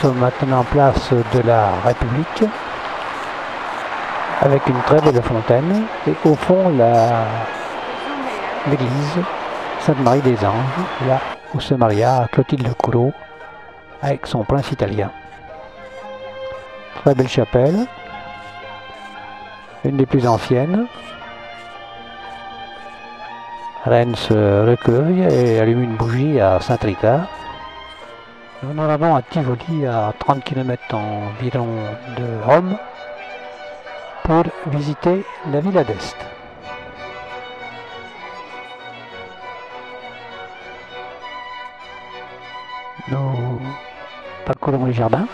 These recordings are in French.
sommes maintenant place de la République avec une très belle fontaine et au fond l'église Sainte-Marie des Anges, là où se maria Clotilde Courreau avec son prince italien. Très belle chapelle, une des plus anciennes. Reine se recueille et allume une bougie à Saint-Rita. Nous en avons à Tivoli, à 30 km environ de Rome, pour visiter la Villa d'Este. Nous parcourons les jardins.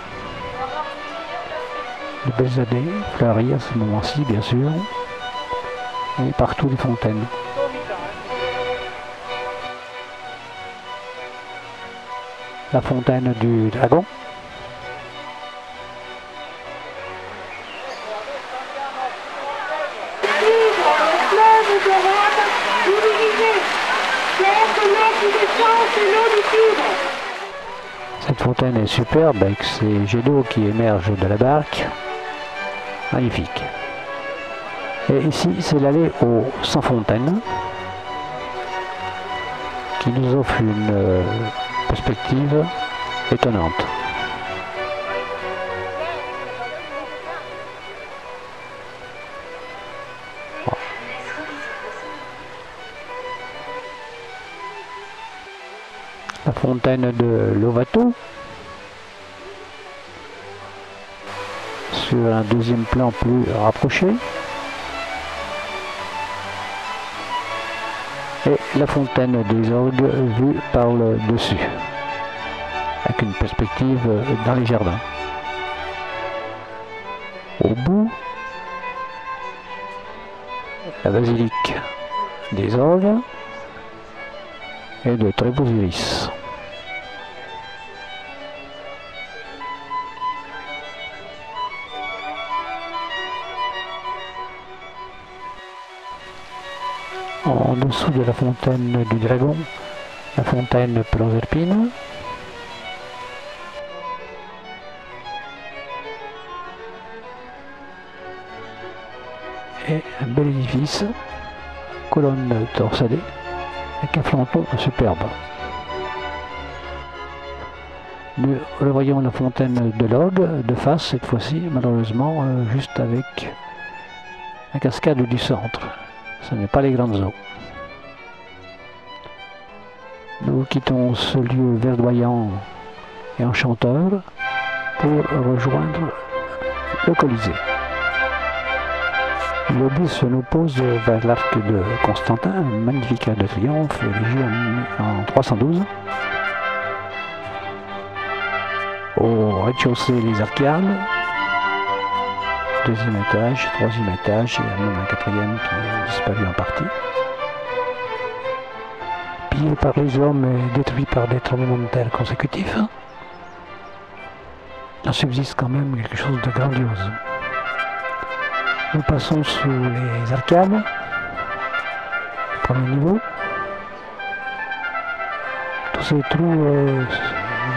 De belles années, fleuries à ce moment-ci, bien sûr, et partout des fontaines. La fontaine du Dragon. Cette fontaine est superbe avec ces jets d'eau qui émergent de la barque. Magnifique. Et ici, c'est l'allée aux 100 fontaines qui nous offre une perspective étonnante. La fontaine de Lovato, sur un deuxième plan plus rapproché, et la fontaine des Orgues vue par le dessus, avec une perspective dans les jardins. Au bout, la basilique des Orgues et de très beaux iris. En dessous de la fontaine du Dragon, la fontaine Proserpine. Et un bel édifice, colonne torsadée, avec un fronton superbe. Nous revoyons la fontaine de l'Orgue, de face cette fois-ci, malheureusement, juste avec la cascade du centre. Ce n'est pas les grandes eaux. Nous quittons ce lieu verdoyant et enchanteur pour rejoindre le Colisée. Le bus nous pose vers l'arc de Constantin, un magnifique arc de triomphe érigé en 312. Au rez-de-chaussée, les arcades. Deuxième étage, troisième étage, et même un quatrième qui a disparu en partie. Pillé par les hommes et détruit par des tremblements de terre consécutifs, il subsiste quand même quelque chose de grandiose. Nous passons sous les arcades, premier niveau. Tous ces trous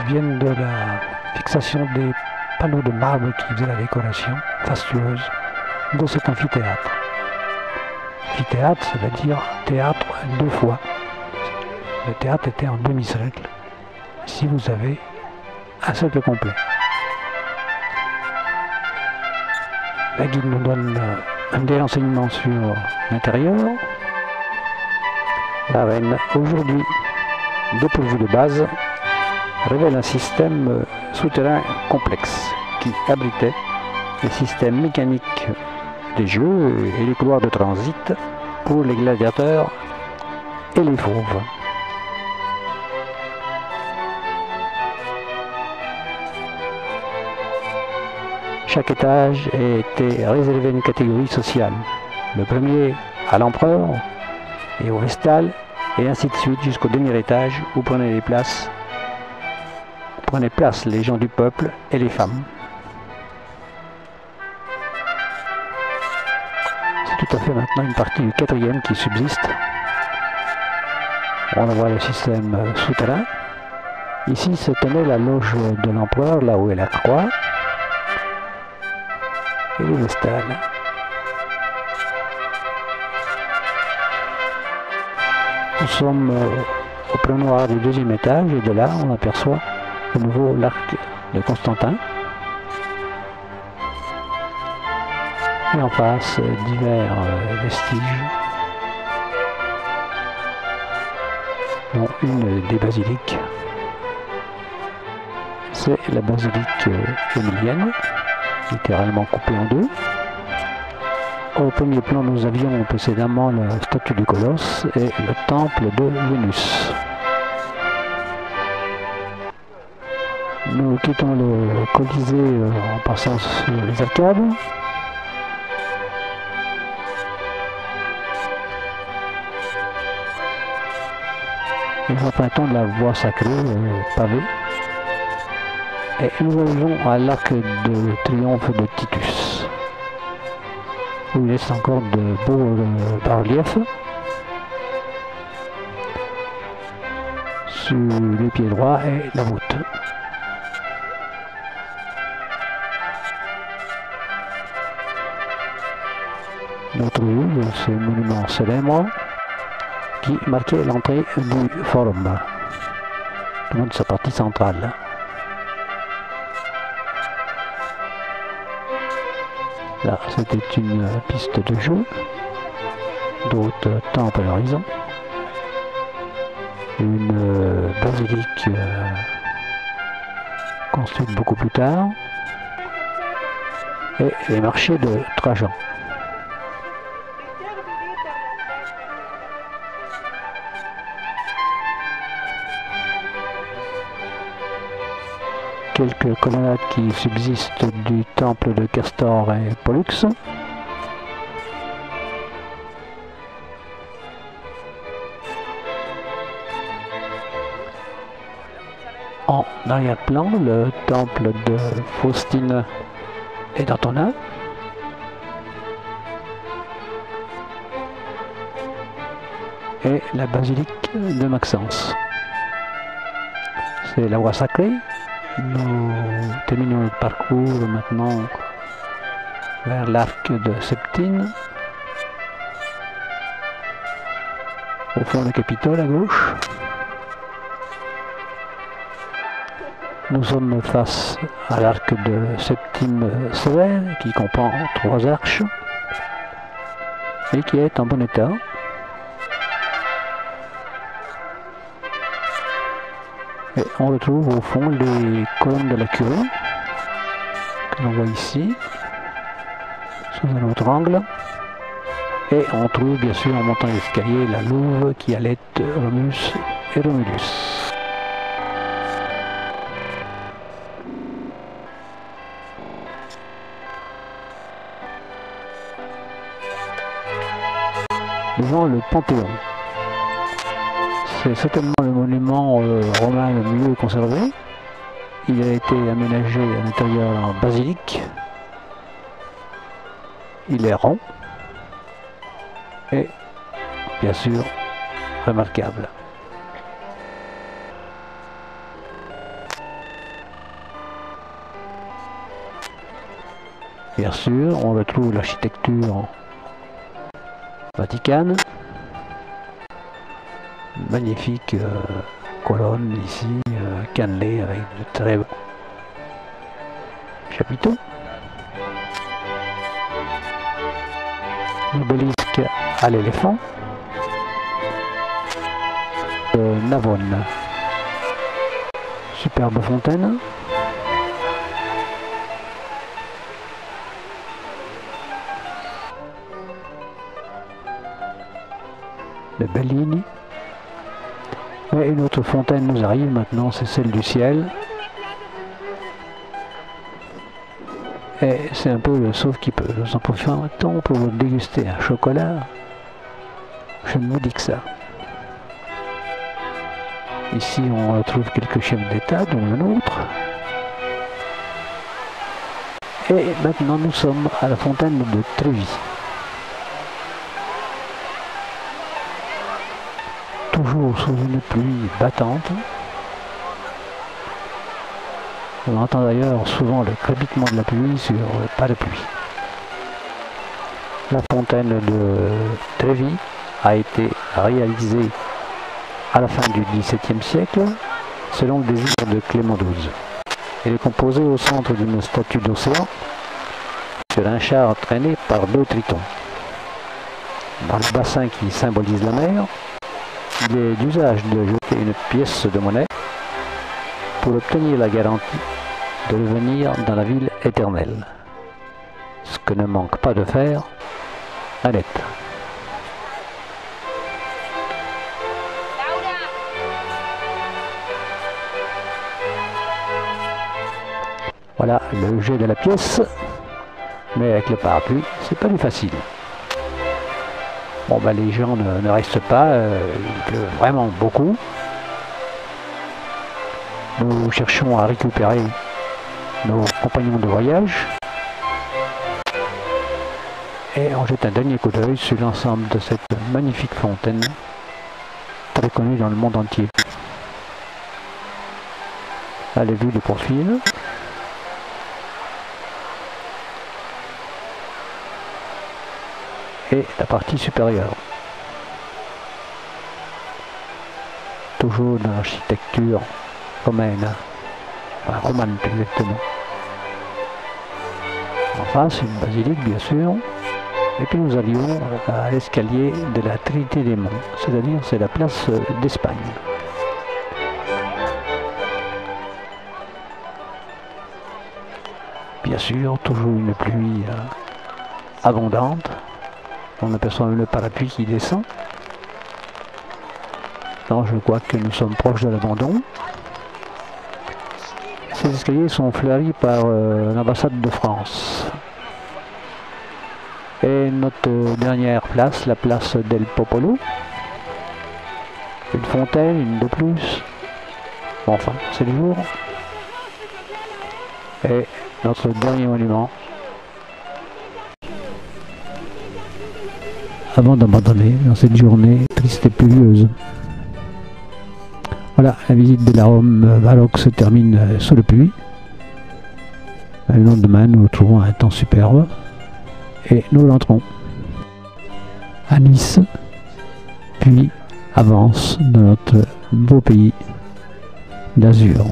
viennent de la fixation des panneaux de marbre qui faisaient la décoration fastueuse de cet amphithéâtre. Amphithéâtre, c'est-à-dire théâtre deux fois. Le théâtre était en demi-cercle. Ici, vous avez un cercle complet. La guide nous donne des renseignements sur l'intérieur. L'arène, aujourd'hui dépourvue de base, révèle un système souterrain complexe qui abritait les systèmes mécaniques des jeux et les couloirs de transit pour les gladiateurs et les fauves. Chaque étage était réservé à une catégorie sociale. Le premier à l'empereur et au vestal, et ainsi de suite jusqu'au dernier étage où prenaient place les gens du peuple et les femmes. C'est tout à fait maintenant une partie du quatrième qui subsiste. On voit le système souterrain Ici se tenait la loge de l'empereur, là où est la croix, et les vestales. Nous sommes au plan noir du deuxième étage, et de là on aperçoit de nouveau l'arc de Constantin. Et en face, divers vestiges, dont une des basiliques. C'est la basilique émilienne, littéralement coupée en deux. Au premier plan, nous avions précédemment la statue du Colosse et le temple de Vénus. Nous quittons le Colisée en passant sur les arcades. Et nous empruntons de la voie sacrée pavée. Et nous arrivons à l'arc de triomphe de Titus, où il reste encore de beaux bas-reliefs. Sur les pieds droits et la voûte. Notre vue de ce monument célèbre qui marquait l'entrée du forum, du moins de sa partie centrale. Là, c'était une piste de jeu, d'autres temples à l'horizon, une basilique construite beaucoup plus tard, et les marchés de Trajan. Quelques colonnades qui subsistent du temple de Castor et Pollux. En arrière-plan, le temple de Faustine et d'Antonin. Et la basilique de Maxence. C'est la voie sacrée. Nous terminons le parcours maintenant vers l'arc de Septime. Au fond du Capitole à gauche. Nous sommes face à l'arc de Septime Sévère qui comprend 3 arches et qui est en bon état. Et on retrouve au fond les colonnes de la curie que l'on voit ici, sous un autre angle. Et on trouve bien sûr en montant l'escalier la louve qui allait Romus et Romulus. Devant le Panthéon. C'est certainement le monument romain le mieux conservé. Il a été aménagé à l'intérieur en basilique. Il est rond. Et bien sûr, remarquable. Bien sûr, on retrouve l'architecture vaticane. Magnifique colonne ici, cannelée avec de très beaux chapiteaux. L'obélisque à l'éléphant. Navone. Superbe fontaine. De Bellini. Et une autre fontaine nous arrive maintenant, c'est celle du ciel. Et c'est un peu le sauve qui peut. Nous en profitons pour vous déguster un chocolat. Je ne vous dis que ça. Ici, on retrouve quelques chefs d'État, dont le nôtre. Et maintenant, nous sommes à la fontaine de Trévis. Toujours sous une pluie battante. On entend d'ailleurs souvent le crépitement de la pluie sur pas de pluie. La fontaine de Trevi a été réalisée à la fin du XVIIe siècle selon le désir de Clément XII. Elle est composée au centre d'une statue d'océan sur un char traîné par 2 tritons. Dans le bassin qui symbolise la mer, il est d'usage de jeter une pièce de monnaie pour obtenir la garantie de revenir dans la ville éternelle. Ce que ne manque pas de faire Annette. Voilà le jet de la pièce, mais avec le parapluie, c'est pas du facile. Bon, ben, les gens ne restent pas, il pleut vraiment beaucoup. Nous cherchons à récupérer nos compagnons de voyage et on jette un dernier coup d'œil sur l'ensemble de cette magnifique fontaine, très connue dans le monde entier. Là, les vues de poursuivre. Et la partie supérieure. Toujours dans l'architecture romaine, enfin, romane plus exactement. En face, une basilique bien sûr. Et puis nous allions à l'escalier de la Trinité des Monts, c'est-à-dire c'est la place d'Espagne. Bien sûr, toujours une pluie abondante. On aperçoit le parapluie qui descend. Alors je crois que nous sommes proches de l'abandon. Ces escaliers sont fleuris par l'ambassade de France. Et notre dernière place, la place del Popolo. Une fontaine, une de plus. Bon, enfin, c'est le jour. Et notre dernier monument. Avant d'abandonner dans cette journée triste et pluvieuse. Voilà, la visite de la Rome baroque se termine sous le pluie. Le lendemain, nous retrouvons un temps superbe et nous rentrons à Nice, puis avance dans notre beau pays d'Azur.